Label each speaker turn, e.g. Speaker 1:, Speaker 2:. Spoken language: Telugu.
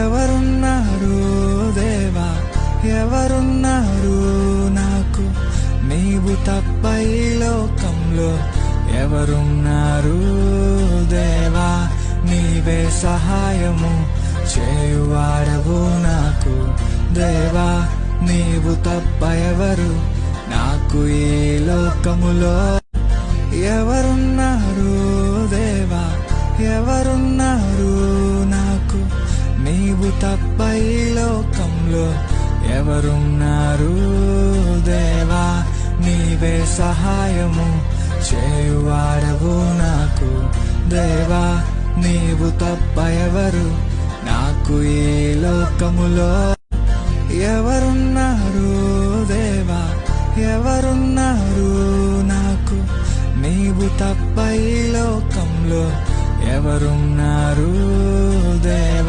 Speaker 1: ఎవరున్నారు దేవా, ఎవరున్నారు నాకు నీవు తప్ప ఈ లోకంలో? ఎవరున్నారు దేవా, నీవే సహాయము చేయువాడవు నాకు. దేవా నీవు తప్ప ఎవరు నాకు ఈ లోకములో? ఎవరున్నారు దేవా, ఎవరున్నారు నాకు నీవు తప్ప ఈ లోకంలో? ఎవరున్నారు దేవా, నీవే సహాయము చేయువాడవు నాకు. దేవా నీవు తప్ప ఎవరు నాకు ఈ లోకములో? ఎవరున్నారు దేవా, ఎవరున్నారు నాకు నీవు తప్ప ఈ లోకంలో? ఎవరున్నారు దేవా?